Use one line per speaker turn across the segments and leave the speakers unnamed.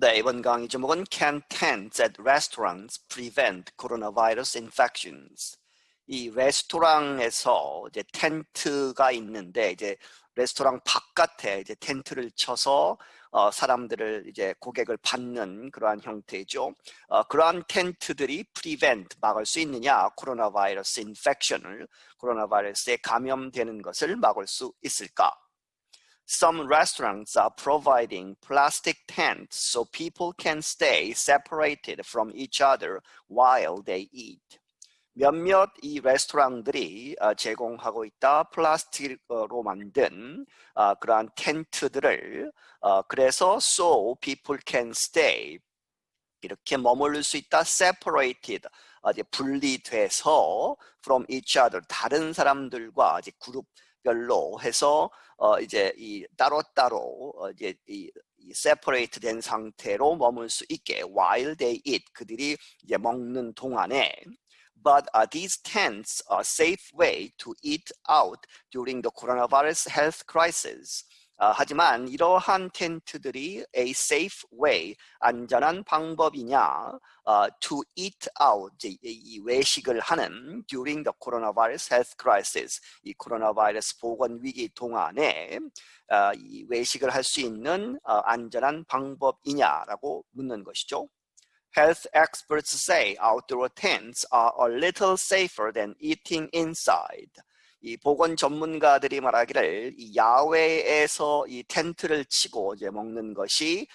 네, 이번 강의 제목은 Can tents at restaurants prevent coronavirus infections? 이 레스토랑에서 이제 텐트가 있는데 이제 레스토랑 바깥에 이제 텐트를 쳐서 사람들을 이제 고객을 받는 그러한 형태죠. 그러한 텐트들이 prevent 막을 수 있느냐? 코로나 바이러스 인펙션을 코로나 바이러스에 감염되는 것을 막을 수 있을까? Some restaurants are providing plastic tents so people can stay separated from each other while they eat. 몇몇 이 레스토랑들이 제공하고 있다 플라스틱으로 만든 그러한 텐트들을 그래서 so people can stay 이렇게 머무를 수 있다 separated 이제 분리돼서 from each other 다른 사람들과 이제 그룹별로 해서 이제 이 따로따로 이제 이 separate 된 상태로 머물 수 있게 while they eat 그들이 이제 먹는 동안에 But these tents are a safe way to eat out during the coronavirus health crisis. 하지만 이러한 텐트들이 a safe way, 안전한 방법이냐 to eat out, 이 외식을 하는 during the coronavirus health crisis, 이 코로나 바이러스 보건 위기 동안에 이 외식을 할 수 있는 안전한 방법이냐라고 묻는 것이죠. Health experts say outdoor tents are a little safer than eating inside. 이 보건 전문가들이 말하기를 이 야외에서 이 텐트를 치고 이제 먹는 것이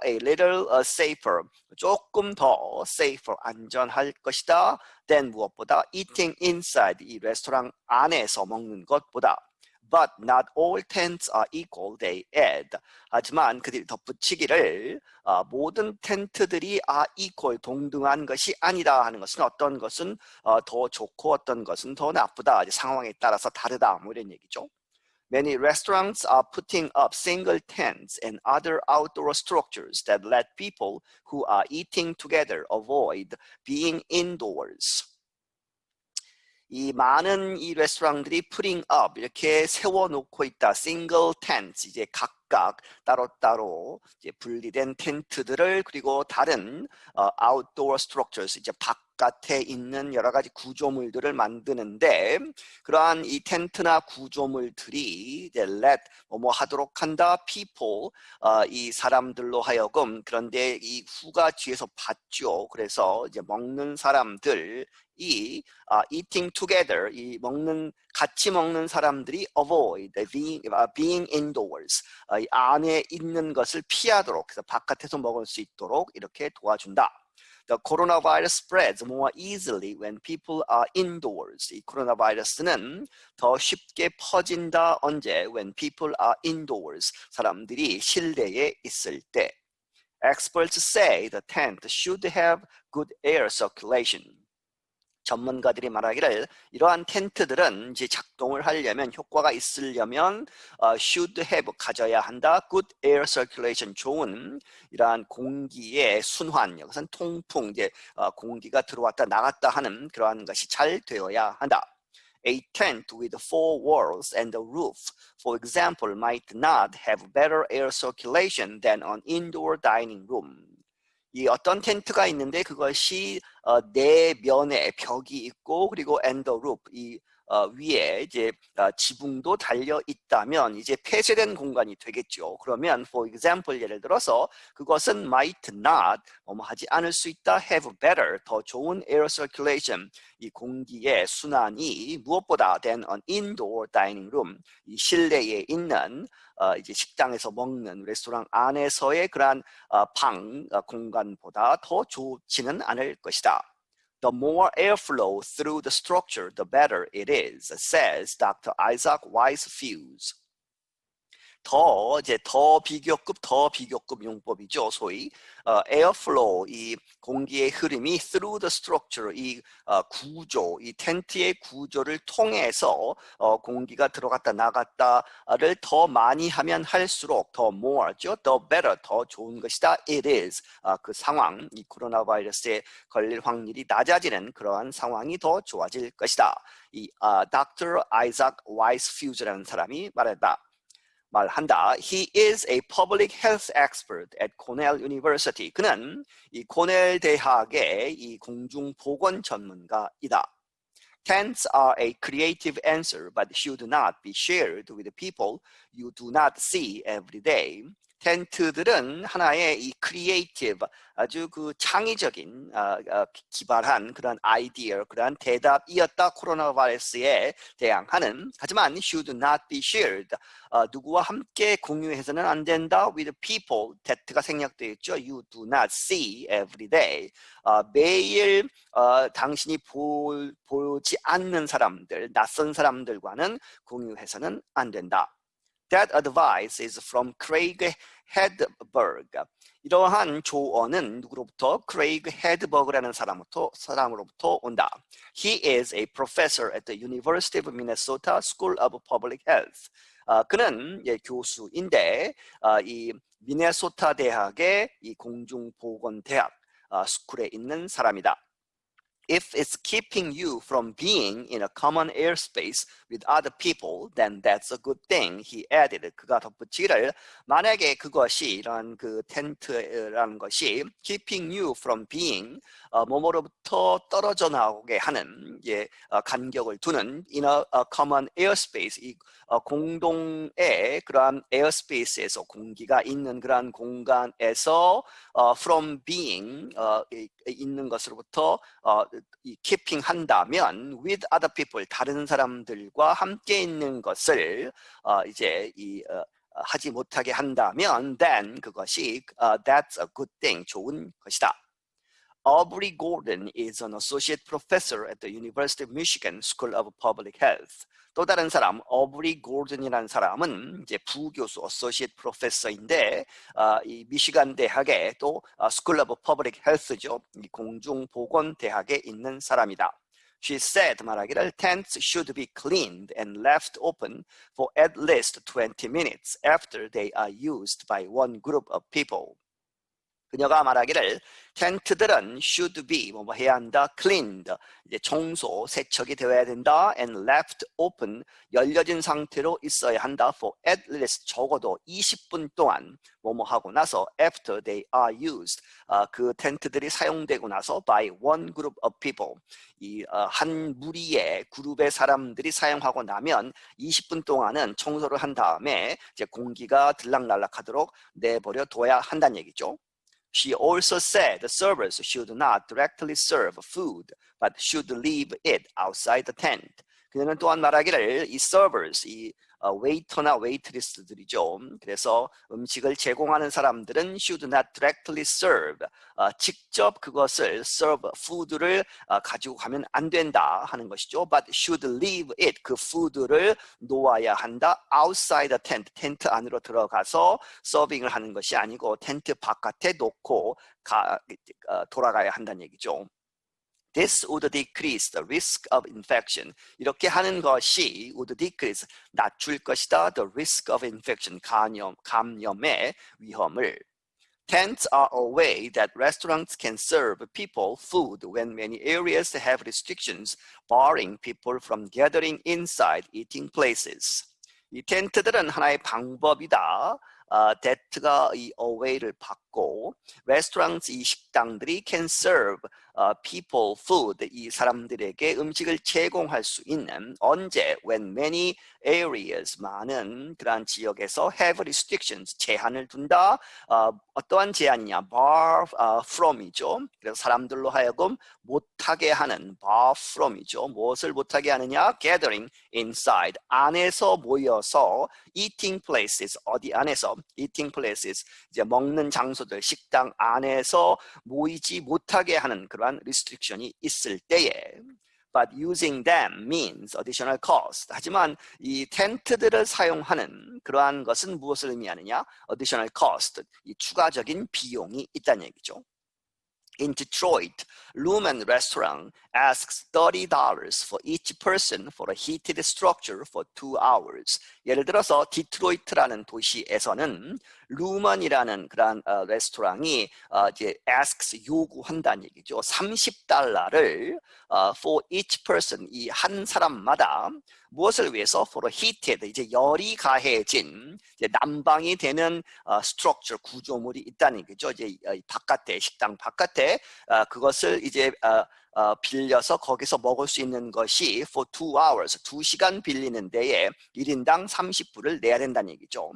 a little safer, 조금 더 safer, 안전할 것이다. than 무엇보다 eating inside, 이 레스토랑 안에서 먹는 것보다. But not all tents are equal, they add. 하지만 그들이 덧붙이기를 모든 텐트들이 equal, 동등한 것이 아니다 하는 것은 어떤 것은 더 좋고 어떤 것은 더 나쁘다. 상황에 따라서 다르다. 뭐 이런 얘기죠. Many restaurants are putting up single tents and other outdoor structures that let people who are eating together avoid being indoors. 이 많은 이 레스토랑들이 putting up 이렇게 세워놓고 있다. single tents 이제 각각 따로따로 이제 분리된 텐트들을 그리고 다른 outdoor structures 이제 바깥에 있는 여러 가지 구조물들을 만드는데 그러한 이 텐트나 구조물들이 이제 let 뭐 하도록 한다. people 이 사람들로 하여금 그런데 이 후가 뒤에서 받죠. 그래서 이제 먹는 사람들 이 eating together, 이 같이 먹는 사람들이 avoid being indoors, 이 안에 있는 것을 피하도록 해서 바깥에서 먹을 수 있도록 이렇게 도와준다. The coronavirus spreads more easily when people are indoors. 이 코로나 바이러스는 더 쉽게 퍼진다. 언제? When people are indoors. 사람들이 실내에 있을 때. Experts say the tent should have good air circulation. 전문가들이 말하기를 이러한 텐트들은 이제 작동을 하려면 효과가 있으려면 should have 가져야 한다. good air circulation 좋은 이러한 공기의 순환 이것은 통풍 이제 공기가 들어왔다 나갔다 하는 그러한 것이 잘 되어야 한다. A tent with 4 walls and a roof, for example, might not have better air circulation than an indoor dining room. 이 어떤 텐트가 있는데 그것이 네 면에 벽이 있고 그리고 and the roof 이 위에 이제 지붕도 달려 있다면 이제 폐쇄된 공간이 되겠죠. 그러면 for example 예를 들어서 그것은 might not 하지 않을 수 있다. have better 더 좋은 air circulation 이 공기의 순환이 무엇보다 than an indoor dining room 이 실내에 있는 이제 식당에서 먹는 레스토랑 안에서의 그러한 방 공간보다 더 좋지는 않을 것이다. The more airflow through the structure, the better it is, says Dr. Isaac Weisfuss. 더 비교급 용법이죠. 소위 airflow 이 공기의 흐름이 through the structure 이 구조 이 텐트의 구조를 통해서 공기가 들어갔다 나갔다를 더 많이 하면 할수록 더 more죠. the better 더 좋은 것이다. it is 그 상황 이 코로나 바이러스에 걸릴 확률이 낮아지는 그러한 상황이 더 좋아질 것이다. 이 Dr. Isaac Weisfuss라는 사람이 말했다. 말한다. He is a public health expert at Cornell University. 그는 이 코넬 대학의 이 공중보건 전문가이다. Tents are a creative answer, but should not be shared with people you do not see every day. 텐트들은 하나의 이 크리에이티브, 아주 그 창의적인 기발한 그런 아이디어, 그런 대답이었다. 코로나 바이러스에 대항하는. 하지만 should not be shared. 누구와 함께 공유해서는 안 된다. with people, that가 생략되어 있죠. You do not see every day. 매일 당신이 보지 않는 사람들, 낯선 사람들과는 공유해서는 안 된다. That advice is from Craig Hedberg. 이러한 조언은 누구로부터? 크레이그 헤드버그라는 사람으로부터 온다. He is a professor at the University of Minnesota School of Public Health. 그는 교수인데 이 미네소타 대학의 이 공중보건대학 스쿨에 있는 사람이다. If it's keeping you from being in a common airspace with other people, then that's a good thing, he added. 그가 덧붙이기를, 만약에 그것이 이런 그 텐트라는 것이 keeping you from being 뭐뭐로부터 떨어져 나오게 하는 간격을 두는 in a common airspace, 이 공동의 그러한 airspace에서 공기가 있는 그러한 공간에서 from being 있는 것으로부터 keeping 한다면 with other people, 다른 사람들과 함께 있는 것을 하지 못하게 한다면 then 그것이 that's a good thing, 좋은 것이다. Aubrey Gordon is an associate professor at the University of Michigan School of Public Health. 또 다른 사람, Aubrey Gordon이라는 사람은 이제 부교수, associate professor인데 이 미시간 대학의 또 School of Public Health죠. 이 공중보건 대학에 있는 사람이다. She said, 말하기를, tents should be cleaned and left open for at least 20 minutes after they are used by one group of people. 그녀가 말하기를 텐트들은 should be 뭐 해야 한다, cleaned, 이제 청소, 세척이 되어야 된다, and left open, 열려진 상태로 있어야 한다, for at least 적어도 20분 동안 뭐뭐 하고 나서 after they are used, 그 텐트들이 사용되고 나서 by one group of people, 이 한 무리의 그룹의 사람들이 사용하고 나면 20분 동안은 청소를 한 다음에 이제 공기가 들락날락하도록 내버려 둬야 한다는 얘기죠. She also said the servers should not directly serve food, but should leave it outside the tent. 그녀는 또한 말하기를 이 servers, 이 웨이터나 웨이트리스들이죠. 그래서 음식을 제공하는 사람들은 should not directly serve, 직접 그것을 serve, food를 가지고 가면 안 된다 하는 것이죠. But should leave it, 그 food를 놓아야 한다. outside the tent, 텐트 안으로 들어가서 서빙을 하는 것이 아니고 텐트 바깥에 놓고 돌아가야 한다는 얘기죠. This would decrease the risk of infection. 이렇게 하는 것이 would decrease, 낮출 것이다. The risk of infection, 감염의 위험을. Tents are a way that restaurants can serve people food when many areas have restrictions barring people from gathering inside eating places. 이 텐트들은 하나의 방법이다. that가 이 away를 받고 restaurants, 이 식당들이 can serve people food, 이 사람들에게 음식을 제공할 수 있는 언제? when many areas, 많은 그러한 지역에서 have restrictions, 제한을 둔다. 어떠한 제한이냐? bar from이죠. 그래서 사람들로 하여금 못하게 하는 bar from이죠. 무엇을 못하게 하느냐? gathering inside, 안에서 모여서 eating places, 어디 안에서? eating places, 이제 먹는 장소들, 식당 안에서 모이지 못하게 하는 그러한 restriction이 있을 때에 but using them means additional cost. 하지만 이 텐트들을 사용하는 그러한 것은 무엇을 의미하느냐? additional cost, 이 추가적인 비용이 있다는 얘기죠. In Detroit, Lumen Restaurant asks $30 for each person for a heated structure for 2 hours. 예를 들어서 디트로이트라는 도시에서는 루먼이라는 그런 레스토랑이 이제 asks, 요구한다는 얘기죠. $30를 for each person, 이 한 사람마다 무엇을 위해서? For a heated, 이제 열이 가해진 이제 난방이 되는 structure, 구조물이 있다는 거죠. 이제 바깥에, 식당 바깥에 그것을 이제 빌려서 거기서 먹을 수 있는 것이 for 2 hours, 2시간 빌리는 데에 1인당 30불을 내야 된다는 얘기죠.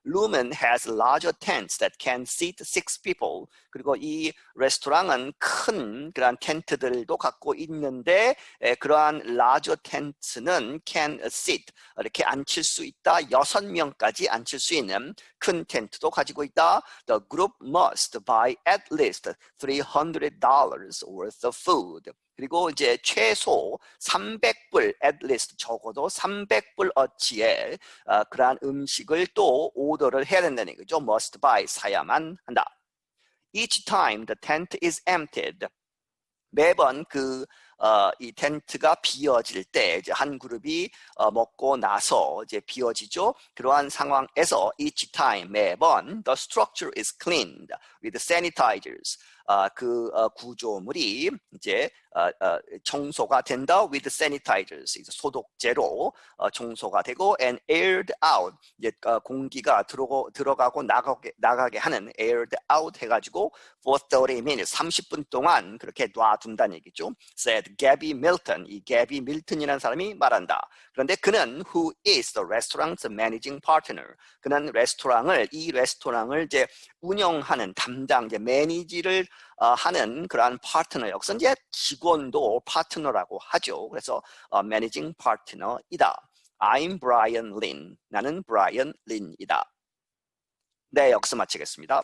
Lumen has larger tents that can seat 6 people. 그리고 이 레스토랑은 큰 그런 텐트들도 갖고 있는데 그러한 larger tents는 can seat, 이렇게 앉힐 수 있다. 6명까지 앉힐 수 있는 큰 텐트도 가지고 있다. The group must buy at least $300 worth of food. 그리고 이제 최소 300불, at least 적어도 300불 어치의 그러한 음식을 또 오더를 해야 된다는 거죠. must buy, 사야만 한다. Each time the tent is emptied, 매번 이 텐트가 비어질 때 이제 한 그룹이 먹고 나서 이제 비어지죠. 그러한 상황에서 each time, 매번 the structure is cleaned with sanitizers. 구조물이 이제 청소가 된다 with sanitizers, 이제 소독제로 청소가 되고 and aired out, 이제 공기가 들어가고 나가게 하는 aired out 해가지고 for 30 minutes, 30분 동안 그렇게 놔둔다는 얘기죠. said Gabby Milton, 이 Gabby Milton이라는 사람이 말한다. 그런데 그는 who is the restaurant's managing partner, 그는 이 레스토랑을 이제 운영하는 담당, 이제 매니지를 하는 그러한 파트너, 여기서 이제 직원도 파트너라고 하죠. 그래서 매니징 파트너이다. I'm Brian Lin, 나는 브라이언 린이다. 네, 여기서 마치겠습니다.